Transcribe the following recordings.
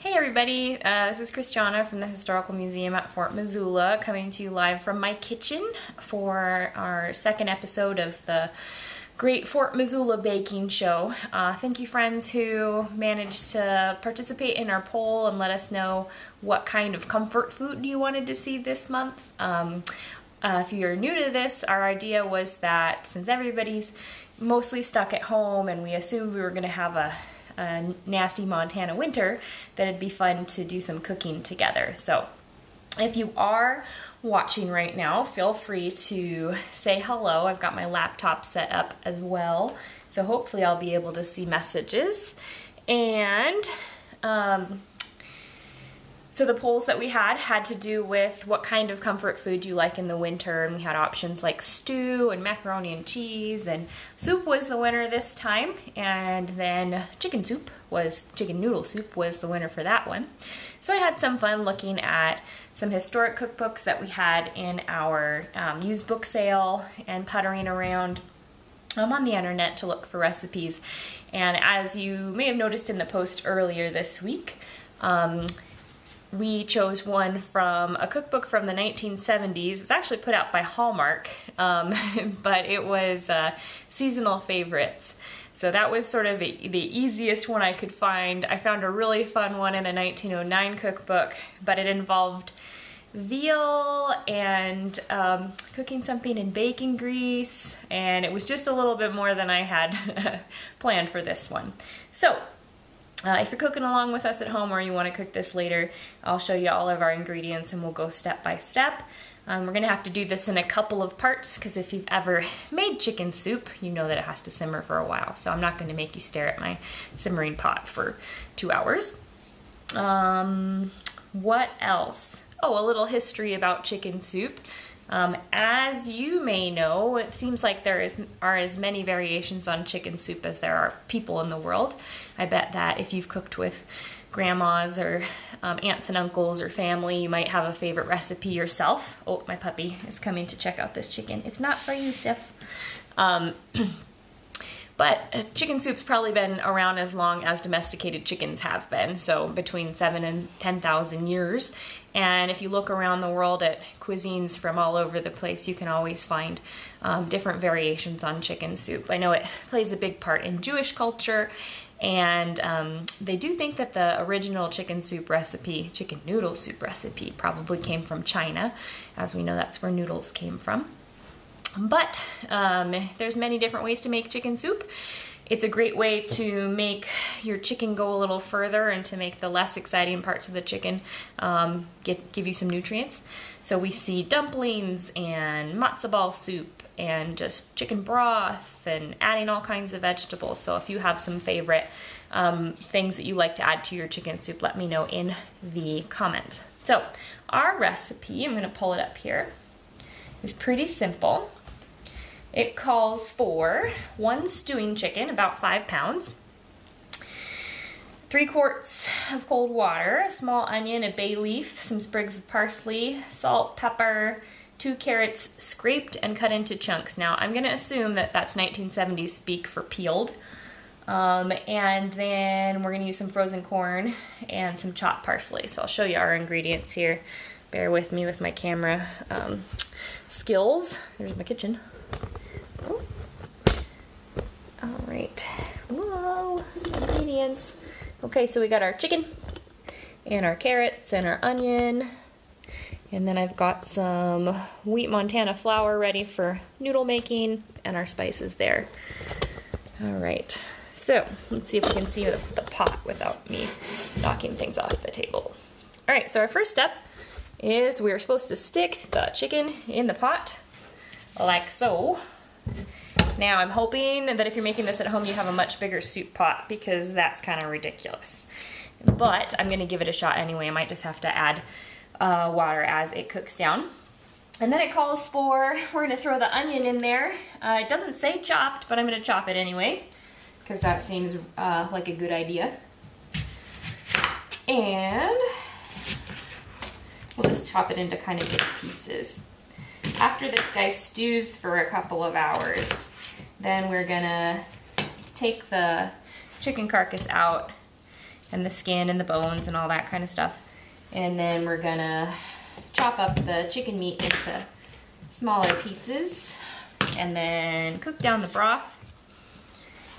Hey everybody, this is Kristjana from the Historical Museum at Fort Missoula, coming to you live from my kitchen for our second episode of the Great Fort Missoula Baking Show. Thank you friends who managed to participate in our poll and let us know what kind of comfort food you wanted to see this month. If you're new to this, our idea was that since everybody's mostly stuck at home and we assumed we were going to have a nasty Montana winter, that it'd be fun to do some cooking together. So if you are watching right now, feel free to say hello. I've got my laptop set up as well, so hopefully I'll be able to see messages. And so the polls that we had to do with what kind of comfort food you like in the winter, and we had options like stew and macaroni and cheese, and soup was the winner this time, and then chicken noodle soup was the winner for that one. So I had some fun looking at some historic cookbooks that we had in our used book sale and puttering around on the internet to look for recipes. And as you may have noticed in the post earlier this week, we chose one from a cookbook from the 1970s. It was actually put out by Hallmark, but it was seasonal favorites. So that was sort of the easiest one I could find. I found a really fun one in a 1909 cookbook, but it involved veal and cooking something in bacon grease, and it was just a little bit more than I had planned for this one. So if you're cooking along with us at home or you want to cook this later, I'll show you all of our ingredients and we'll go step by step. We're going to have to do this in a couple of parts because if you've ever made chicken soup, you know that it has to simmer for a while. So I'm not going to make you stare at my simmering pot for 2 hours. What else? Oh, a little history about chicken soup. As you may know, it seems like there are as many variations on chicken soup as there are people in the world. I bet that if you've cooked with grandmas or aunts and uncles or family, you might have a favorite recipe yourself. Oh, my puppy is coming to check out this chicken. It's not for you, Sif. But chicken soup's probably been around as long as domesticated chickens have been, so between 7,000 and 10,000 years. And if you look around the world at cuisines from all over the place, you can always find different variations on chicken soup. I know it plays a big part in Jewish culture, and they do think that the original chicken noodle soup recipe probably came from China. As we know, that's where noodles came from. But there's many different ways to make chicken soup. It's a great way to make your chicken go a little further and to make the less exciting parts of the chicken give you some nutrients. So we see dumplings and matzo ball soup and just chicken broth and adding all kinds of vegetables. So if you have some favorite things that you like to add to your chicken soup, let me know in the comments. So our recipe, I'm going to pull it up here, is pretty simple. It calls for 1 stewing chicken, about 5 pounds, 3 quarts of cold water, a small onion, a bay leaf, some sprigs of parsley, salt, pepper, 2 carrots scraped and cut into chunks. Now, I'm going to assume that that's 1970s speak for peeled. And then we're going to use some frozen corn and some chopped parsley. So I'll show you our ingredients here. Bear with me with my camera skills. There's my kitchen. Oh. All right. Whoa, ingredients. Okay, so we got our chicken and our carrots and our onion. And then I've got some wheat Montana flour ready for noodle making and our spices there. All right, so let's see if we can see the pot without me knocking things off the table. All right, so our first step is we're supposed to stick the chicken in the pot like so. Now I'm hoping that if you're making this at home, you have a much bigger soup pot because that's kind of ridiculous. But I'm gonna give it a shot anyway. I might just have to add water as it cooks down. And then it calls for, we're gonna throw the onion in there. It doesn't say chopped, but I'm gonna chop it anyway because that seems like a good idea. And we'll just chop it into kind of big pieces. After this guy stews for a couple of hours, then we're gonna take the chicken carcass out and the skin and the bones and all that kind of stuff. And then we're gonna chop up the chicken meat into smaller pieces and then cook down the broth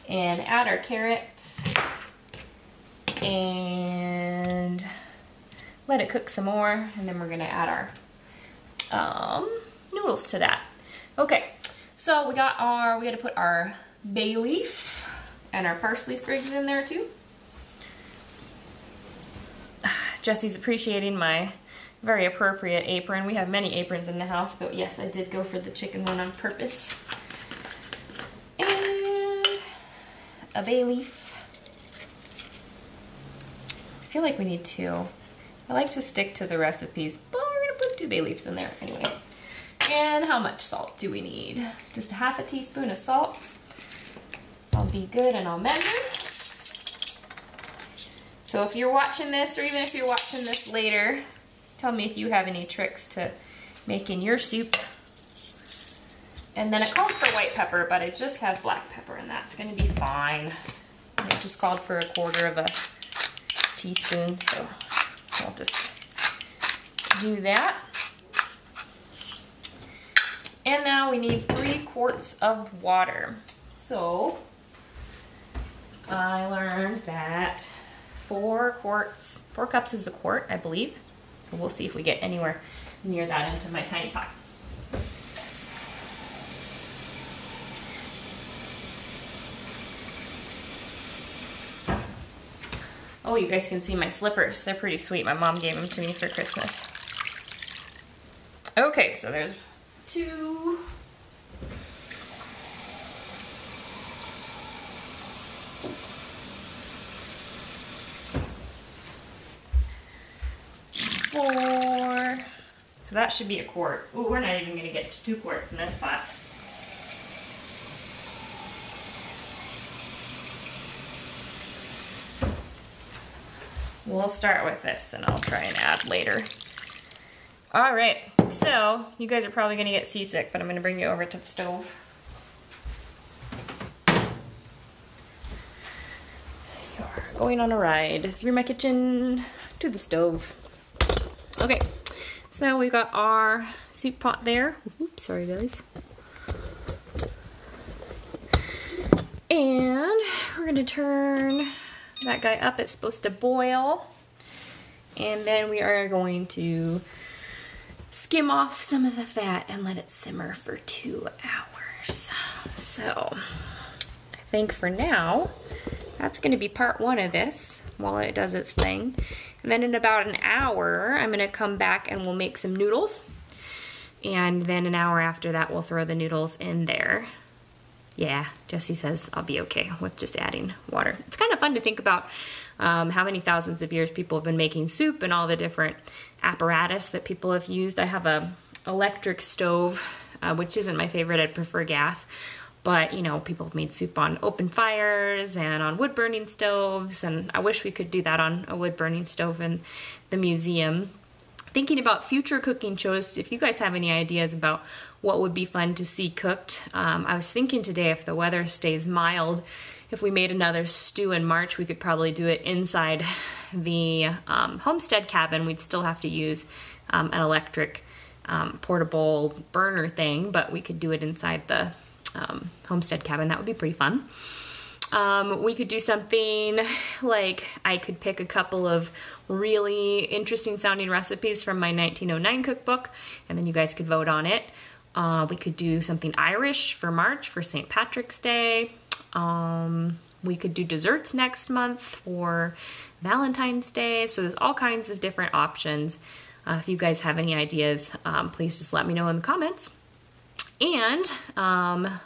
and add our carrots and let it cook some more, and then we're gonna add our noodles to that. Okay, so we got to put our bay leaf and our parsley sprigs in there too. Jesse's appreciating my very appropriate apron. We have many aprons in the house, but yes, I did go for the chicken one on purpose. And a bay leaf. I feel like we need 2. I like to stick to the recipes, but we're gonna put 2 bay leaves in there anyway. And how much salt do we need? Just a half a teaspoon of salt. I'll be good and I'll measure. So if you're watching this, or even if you're watching this later, tell me if you have any tricks to making your soup. And then it calls for white pepper, but I just have black pepper, and that's gonna be fine. And it just called for 1/4 of a teaspoon, so I'll just do that. And now we need 3 quarts of water. So I learned that 4 cups is a quart, I believe. So we'll see if we get anywhere near that into my tiny pot. Oh, you guys can see my slippers. They're pretty sweet. My mom gave them to me for Christmas. Okay, so there's 2. 4. So that should be a quart. Ooh, we're not even gonna get to 2 quarts in this pot. We'll start with this and I'll try and add later. All right, so you guys are probably gonna get seasick, but I'm gonna bring you over to the stove. You're going on a ride through my kitchen to the stove. Okay, so we got our soup pot there. Oops, sorry guys. And we're gonna turn that guy up. It's supposed to boil. And then we are going to skim off some of the fat and let it simmer for 2 hours. So I think for now, that's gonna be part 1 of this while it does its thing. And then in about an hour, I'm gonna come back and we'll make some noodles. And then an hour after that, we'll throw the noodles in there. Yeah, Jesse says I'll be okay with just adding water. It's kind of fun to think about how many thousands of years people have been making soup and all the different apparatus that people have used. I have a electric stove, which isn't my favorite. I'd prefer gas. But, you know, people have made soup on open fires and on wood-burning stoves, and I wish we could do that on a wood-burning stove in the museum. Thinking about future cooking shows, if you guys have any ideas about what would be fun to see cooked. I was thinking today, if the weather stays mild, if we made another stew in March, we could probably do it inside the homestead cabin. We'd still have to use an electric portable burner thing, but we could do it inside the homestead cabin. That would be pretty fun. We could do something like I could pick a couple of really interesting sounding recipes from my 1909 cookbook, and then you guys could vote on it. We could do something Irish for March for St. Patrick's Day. We could do desserts next month for Valentine's Day. So there's all kinds of different options. If you guys have any ideas, please just let me know in the comments. And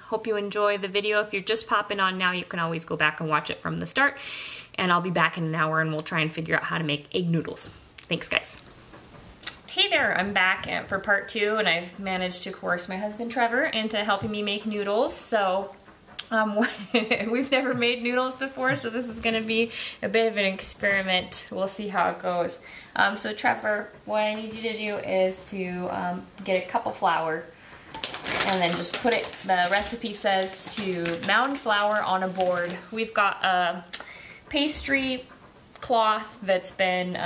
hope you enjoy the video. If you're just popping on now, you can always go back and watch it from the start. And I'll be back in an hour and we'll try and figure out how to make egg noodles. Thanks, guys. Hey there, I'm back for part 2, and I've managed to coerce my husband Trevor into helping me make noodles. So we've never made noodles before, so this is gonna be a bit of an experiment. We'll see how it goes. So Trevor, what I need you to do is to get a cup of flour, and then just put it, the recipe says to mound flour on a board. We've got a pastry cloth that's been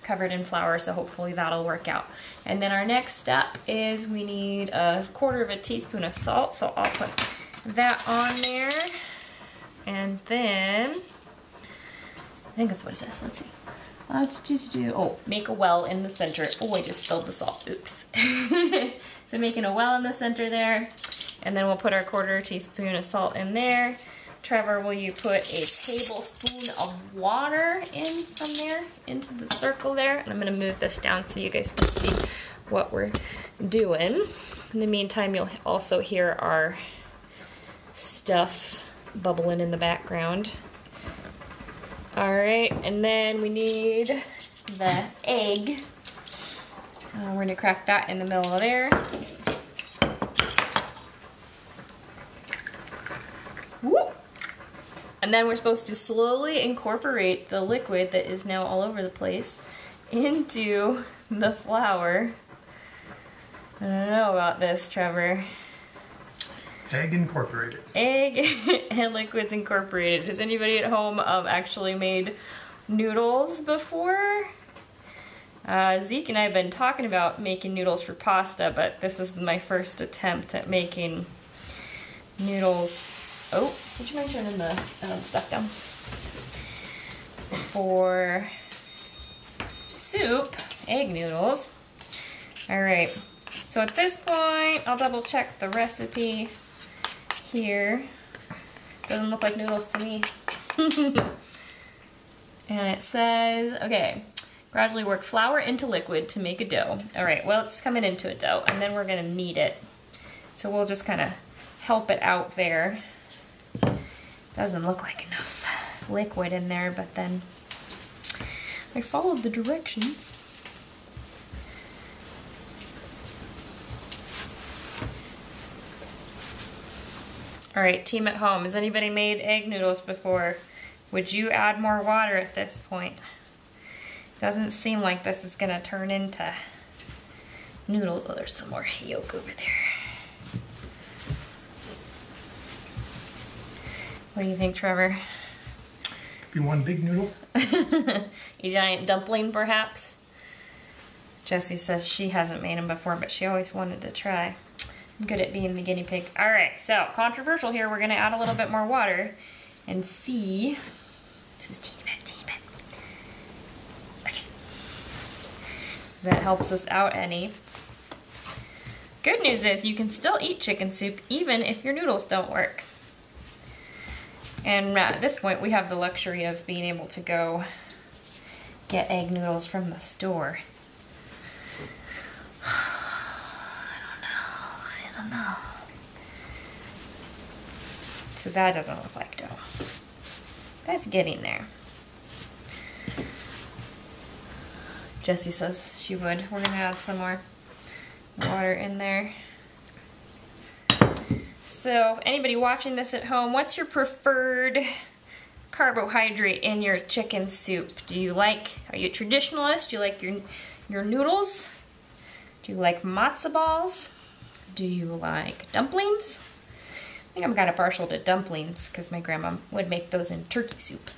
covered in flour, so hopefully that'll work out. And then our next step is we need a 1/4 teaspoon of salt, so I'll put that on there. And then, I think that's what it says, let's see. Oh, make a well in the center. Oh, I just spilled the salt, oops. So making a well in the center there, and then we'll put our 1/4 teaspoon of salt in there. Trevor, will you put a tablespoon of water in from there into the circle there? And I'm gonna move this down so you guys can see what we're doing. In the meantime, you'll also hear our stuff bubbling in the background. All right, and then we need the egg. We're gonna crack that in the middle of there. Whoop. And then we're supposed to slowly incorporate the liquid that is now all over the place into the flour. I don't know about this, Trevor. Egg incorporated. Egg and liquids incorporated. Has anybody at home actually made noodles before? Zeke and I have been talking about making noodles for pasta, but this is my first attempt at making noodles. Oh, would you mind turning the stuff down? For soup, egg noodles. All right, so at this point, I'll double check the recipe here. Doesn't look like noodles to me. And it says, okay, gradually work flour into liquid to make a dough. All right, well, it's coming into a dough, and then we're gonna knead it. So we'll just kind of help it out there. Doesn't look like enough liquid in there, but then I followed the directions. All right, team at home, has anybody made egg noodles before? Would you add more water at this point? Doesn't seem like this is gonna turn into noodles. Oh, there's some more yolk over there. What do you think, Trevor? Be one big noodle. A giant dumpling, perhaps? Jessie says she hasn't made them before, but she always wanted to try. I'm good at being the guinea pig. All right, so controversial here. We're gonna add a little bit more water and see. This is teeny bit. Okay. If that helps us out any. Good news is you can still eat chicken soup even if your noodles don't work. And at this point, we have the luxury of being able to go get egg noodles from the store. I don't know. So that doesn't look like dough. That's getting there. Jessie says she would. We're gonna add some more water in there. So anybody watching this at home, what's your preferred carbohydrate in your chicken soup? Are you a traditionalist? Do you like your noodles? Do you like matzo balls? Do you like dumplings? I think I'm kind of partial to dumplings because my grandma would make those in turkey soup.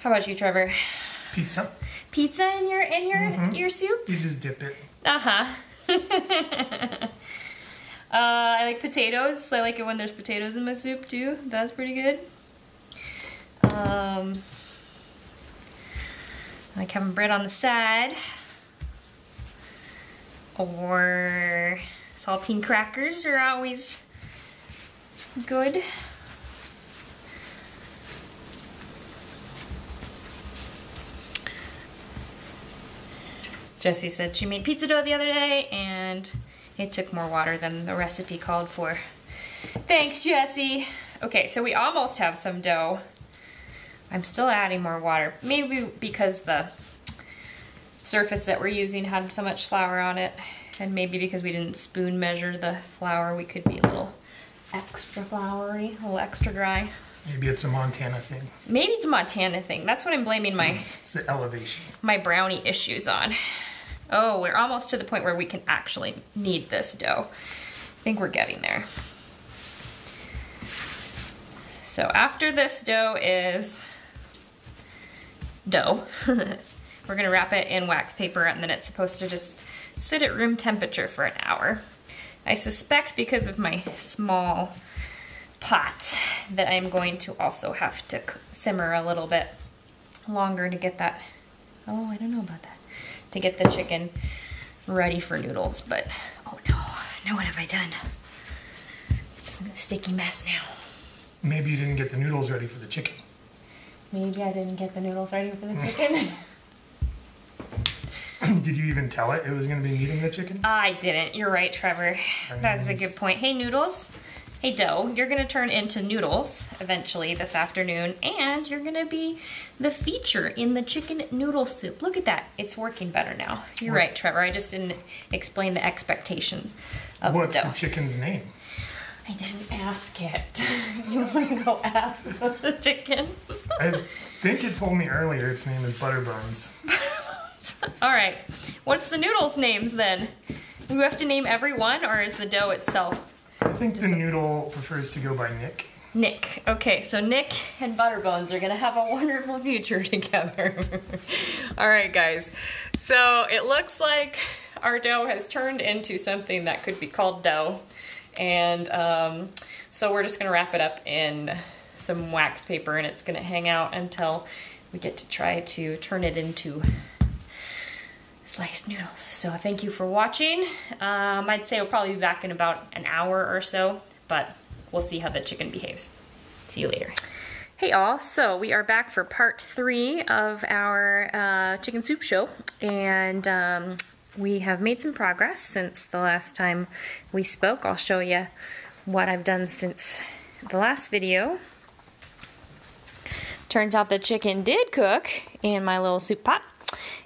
How about you, Trevor? Pizza. Pizza in your soup? You just dip it. Uh-huh. I like potatoes. I like it when there's potatoes in my soup too. That's pretty good. I like having bread on the side. Or saltine crackers are always good. Jessie said she made pizza dough the other day and it took more water than the recipe called for. Thanks, Jessie. Okay, so we almost have some dough. I'm still adding more water. Maybe because the surface that we're using had so much flour on it, and maybe because we didn't spoon measure the flour, we could be a little extra floury, a little extra dry. Maybe it's a Montana thing. Maybe it's a Montana thing. That's what I'm blaming it's the elevation. My brownie issues on. Oh, we're almost to the point where we can actually knead this dough. I think we're getting there. So after this dough is dough. We're gonna wrap it in wax paper and then it's supposed to just sit at room temperature for an hour. I suspect because of my small pots that I'm going to also have to simmer a little bit longer to get that, oh, I don't know about that, to get the chicken ready for noodles, but oh no, now what have I done? It's a sticky mess now. Maybe you didn't get the noodles ready for the chicken. Maybe I didn't get the noodles ready for the chicken. Did you even tell it was going to be eating the chicken? I didn't. You're right, Trevor. That's a good point. Hey, noodles. Hey, dough. You're going to turn into noodles eventually this afternoon, and you're going to be the feature in the chicken noodle soup. Look at that. It's working better now. You're right, Trevor. I just didn't explain the expectations of the dough. What's the chicken's name? I didn't ask it. Do you want to go ask the chicken? I think it told me earlier its name is Butterbuns. All right. What's the noodles' names then? Do we have to name every one, or is the dough itself? I think the noodle prefers to go by Nick. Nick. Okay, so Nick and Butterbones are gonna have a wonderful future together. All right, guys. So it looks like our dough has turned into something that could be called dough. And so we're just gonna wrap it up in some wax paper and it's gonna hang out until we get to try to turn it into sliced noodles. So thank you for watching. I'd say we'll probably be back in about an hour or so, but we'll see how the chicken behaves. See you later. Hey all, so we are back for part 3 of our chicken soup show, and we have made some progress since the last time we spoke. I'll show you what I've done since the last video. Turns out the chicken did cook in my little soup pot.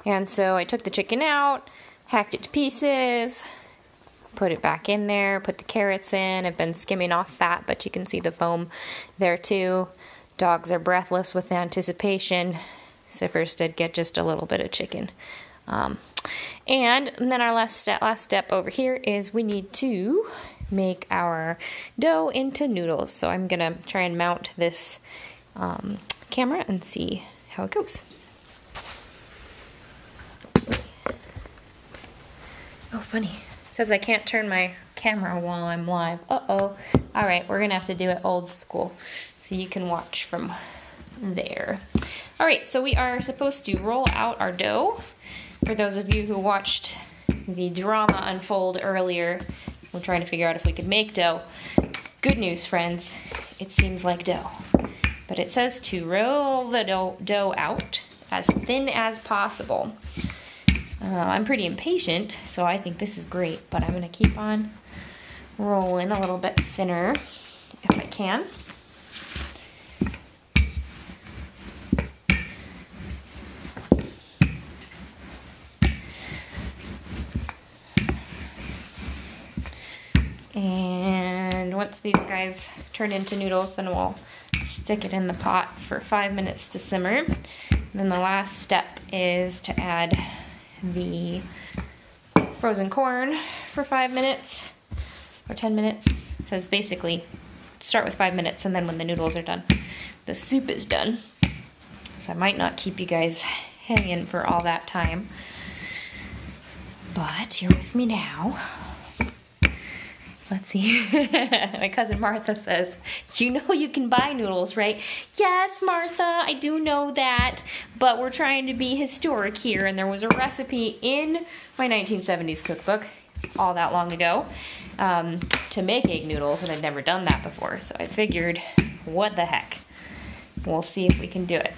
And so I took the chicken out, hacked it to pieces, put it back in there, put the carrots in. I've been skimming off fat, but you can see the foam there too. Dogs are breathless with anticipation. Siffers did get just a little bit of chicken. And then our last step over here is we need to make our dough into noodles. So I'm gonna try and mount this camera and see how it goes. Oh, funny. It says I can't turn my camera while I'm live. Uh-oh. All right, we're gonna have to do it old school so you can watch from there. All right, so we are supposed to roll out our dough. For those of you who watched the drama unfold earlier, we're trying to figure out if we could make dough. Good news, friends. It seems like dough. But it says to roll the dough out as thin as possible. I'm pretty impatient, so I think this is great, but I'm going to keep on rolling a little bit thinner if I can. And once these guys turn into noodles, then we'll stick it in the pot for 5 minutes to simmer. And then the last step is to add the frozen corn for 5 minutes or 10 minutes. It says basically start with 5 minutes and then when the noodles are done, the soup is done. So I might not keep you guys hanging for all that time, but you're with me now. Let's see. My cousin Martha says, you know you can buy noodles, right? Yes, Martha, I do know that. But we're trying to be historic here, and there was a recipe in my 1970s cookbook all that long ago to make egg noodles, and I'd never done that before. So I figured, what the heck? We'll see if we can do it.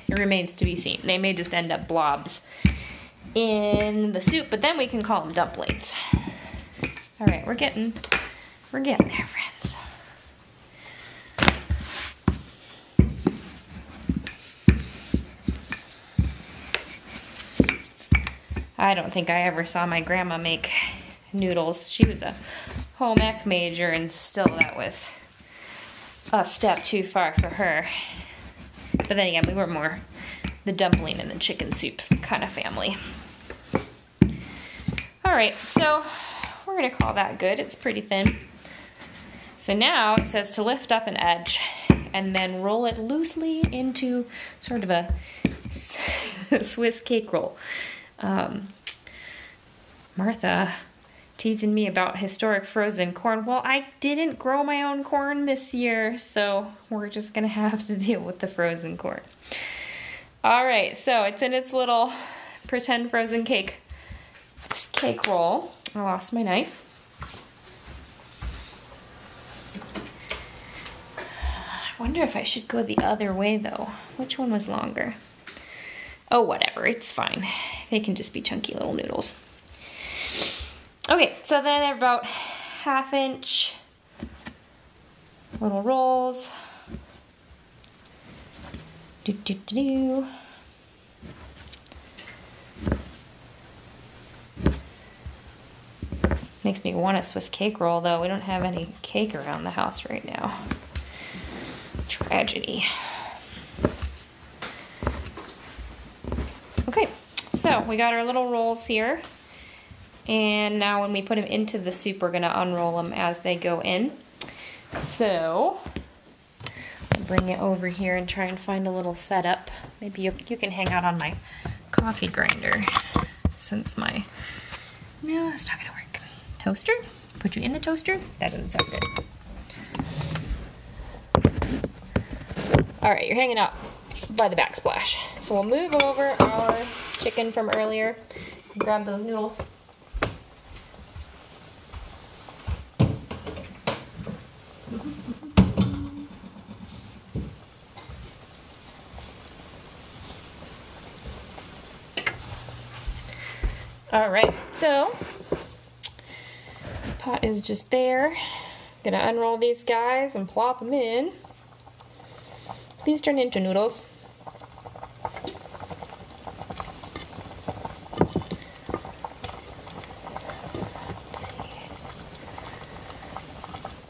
It remains to be seen. They may just end up blobs in the soup, but then we can call them dumplings. All right, we're getting there, friends. I don't think I ever saw my grandma make noodles. She was a home ec major, and still that was a step too far for her. But then again, we were more the dumpling and the chicken soup kind of family. All right, so we're gonna call that good. It's pretty thin. So now it says to lift up an edge and then roll it loosely into sort of a Swiss cake roll. Martha teasing me about historic frozen corn. Well, I didn't grow my own corn this year, so we're just gonna have to deal with the frozen corn. All right, so it's in its little pretend frozen cake roll. I lost my knife. I wonder if I should go the other way though. Which one was longer? Oh, whatever, it's fine. They can just be chunky little noodles. Okay, so then about 1/2 inch little rolls. Makes me want a Swiss cake roll though. We don't have any cake around the house right now. Tragedy. Okay, so we got our little rolls here. And now when we put them into the soup, we're gonna unroll them as they go in. So, I'll bring it over here and try and find a little setup. Maybe you can hang out on my coffee grinder since no, that's not gonna work. Toaster? Put you in the toaster? That doesn't sound good. All right, you're hanging out by the backsplash. So we'll move over our chicken from earlier, grab those noodles. All right, so pot is just there. Gonna unroll these guys and plop them in. Please turn into noodles.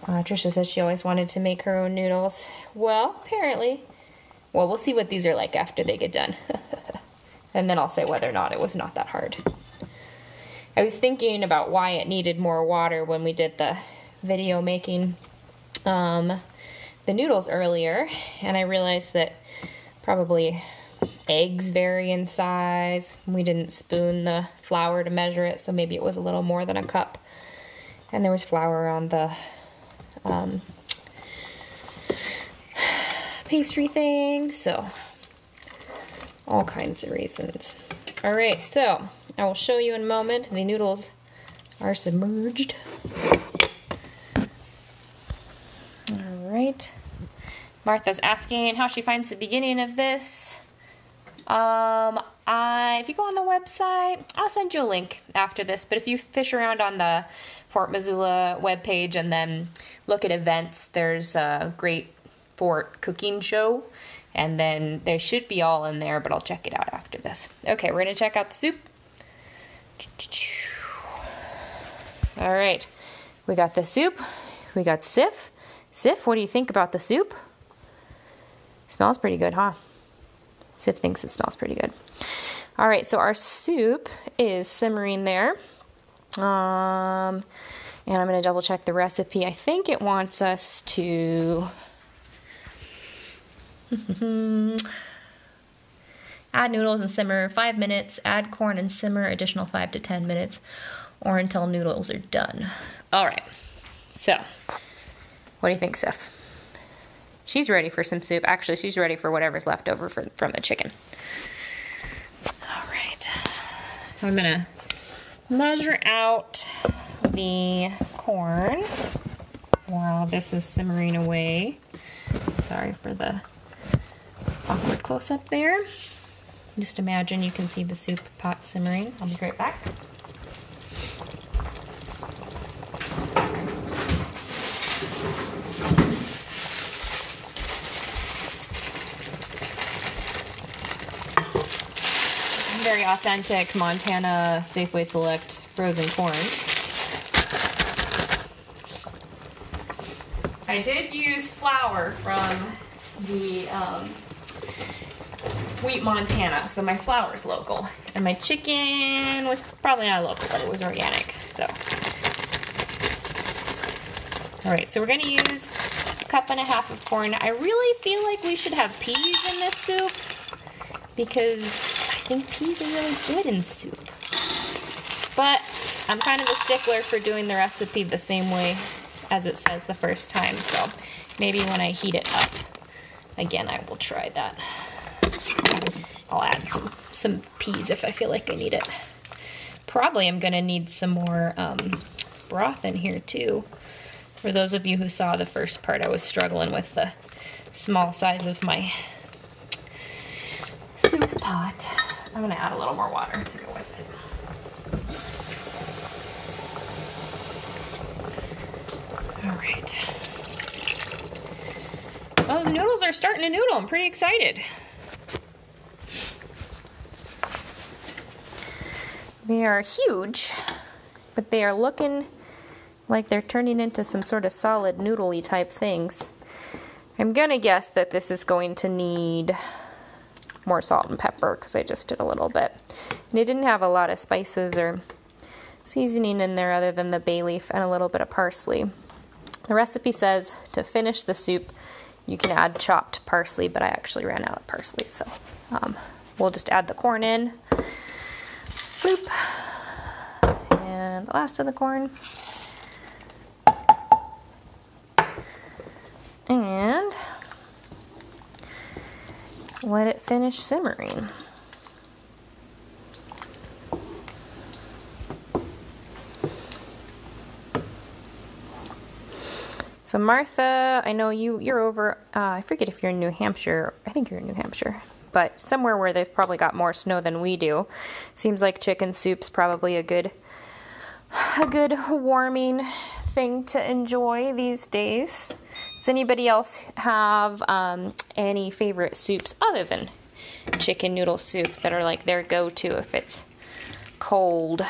Trisha says she always wanted to make her own noodles. Well, apparently. Well, we'll see what these are like after they get done. And then I'll say whether or not it was not that hard. I was thinking about why it needed more water when we did the video making the noodles earlier, and I realized that probably eggs vary in size. We didn't spoon the flour to measure it, so maybe it was a little more than a cup. And there was flour on the pastry thing, so all kinds of reasons. All right, so I will show you in a moment. The noodles are submerged. All right. Martha's asking how she finds the beginning of this. If you go on the website, I'll send you a link after this, but if you fish around on the Fort Missoula webpage and then look at events, there's a great Fort cooking show, and then they should be all in there, but I'll check it out after this. Okay, we're gonna check out the soup. All right, we got the soup, we got Sif. Sif, what do you think about the soup? Smells pretty good, huh? Sif thinks it smells pretty good. All right, so our soup is simmering there. And I'm gonna double check the recipe. I think it wants us to add noodles and simmer 5 minutes, add corn and simmer additional 5 to 10 minutes, or until noodles are done. All right, so what do you think, Sif? She's ready for some soup. Actually, she's ready for whatever's left over from the chicken. All right, so I'm gonna measure out the corn while this is simmering away. Sorry for the awkward close-up there. Just imagine you can see the soup pot simmering. I'll be right back. Very authentic Montana Safeway Select frozen corn. I did use flour from the Wheat Montana, so my flour's local. And my chicken was probably not local, but it was organic, so. All right, so we're gonna use a cup and a half of corn. I really feel like we should have peas in this soup because I think peas are really good in soup. But I'm kind of a stickler for doing the recipe the same way as it says the first time, so maybe when I heat it up again, I will try that. I'll add some peas if I feel like I need it. Probably I'm gonna need some more broth in here too. For those of you who saw the first part, I was struggling with the small size of my soup pot. I'm gonna add a little more water to go with it. All right. Those noodles are starting to noodle. I'm pretty excited. They are huge, but they are looking like they're turning into some sort of solid noodly type things. I'm gonna guess that this is going to need more salt and pepper because I just did a little bit. And it didn't have a lot of spices or seasoning in there other than the bay leaf and a little bit of parsley. The recipe says to finish the soup, you can add chopped parsley, but I actually ran out of parsley, so we'll just add the corn in. Bloop. And the last of the corn. And let it finish simmering. So Martha, I know you're over, I forget if you're in New Hampshire. I think you're in New Hampshire, but somewhere where they've probably got more snow than we do. Seems like chicken soup's probably a good warming thing to enjoy these days. Does anybody else have any favorite soups other than chicken noodle soup that are like their go-to if it's cold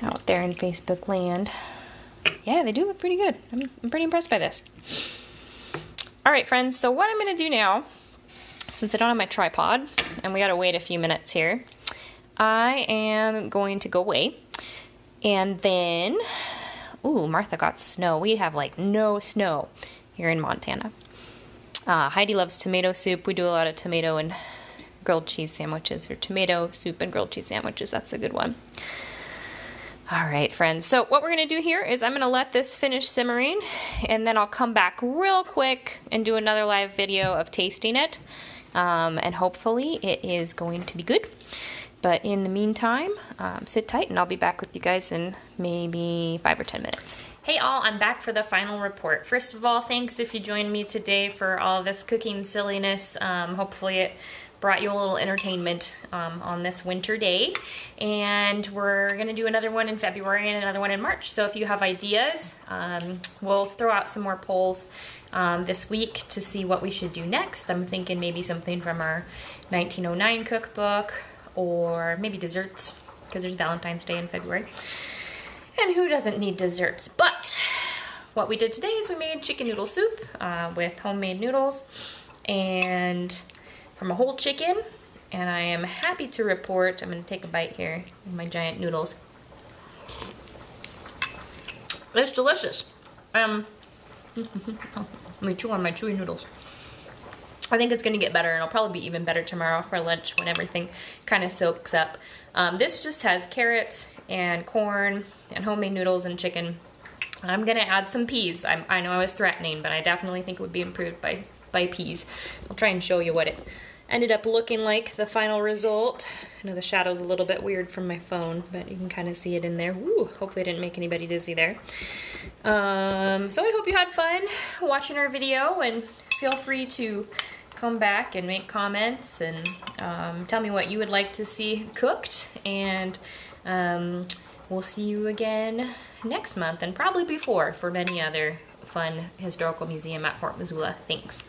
out there in Facebook land? Yeah, they do look pretty good. I'm pretty impressed by this. All right, friends, so what I'm gonna do now, since I don't have my tripod, and we gotta wait a few minutes here, I am going to go away, and then, ooh, Martha got snow. We have like no snow here in Montana. Heidi loves tomato soup. We do a lot of tomato and grilled cheese sandwiches, or tomato soup and grilled cheese sandwiches. That's a good one. All right, friends, so what we're gonna do here is I'm gonna let this finish simmering, and then I'll come back real quick and do another live video of tasting it, and hopefully it is going to be good. But in the meantime, sit tight and I'll be back with you guys in maybe 5 or 10 minutes. Hey all, I'm back for the final report. First of all, thanks if you joined me today for all this cooking silliness. Hopefully it brought you a little entertainment on this winter day. And we're gonna do another one in February and another one in March. So if you have ideas, we'll throw out some more polls this week to see what we should do next. I'm thinking maybe something from our 1909 cookbook, or maybe desserts, because there's Valentine's Day in February. And who doesn't need desserts? But what we did today is we made chicken noodle soup with homemade noodles and from a whole chicken, and I am happy to report, I'm going to take a bite here in my giant noodles. It's delicious. Let me chew on my chewy noodles. I think it's going to get better, and it'll probably be even better tomorrow for lunch when everything kind of soaks up. This just has carrots and corn and homemade noodles and chicken. I'm going to add some peas. I know I was threatening, but I definitely think it would be improved by peas. I'll try and show you what it ended up looking like, the final result. I know the shadow's a little bit weird from my phone, but you can kind of see it in there. Woo, hopefully I didn't make anybody dizzy there. So I hope you had fun watching our video, and feel free to come back and make comments and tell me what you would like to see cooked, and we'll see you again next month, and probably before, for many other fun historical museum at Fort Missoula. Thanks.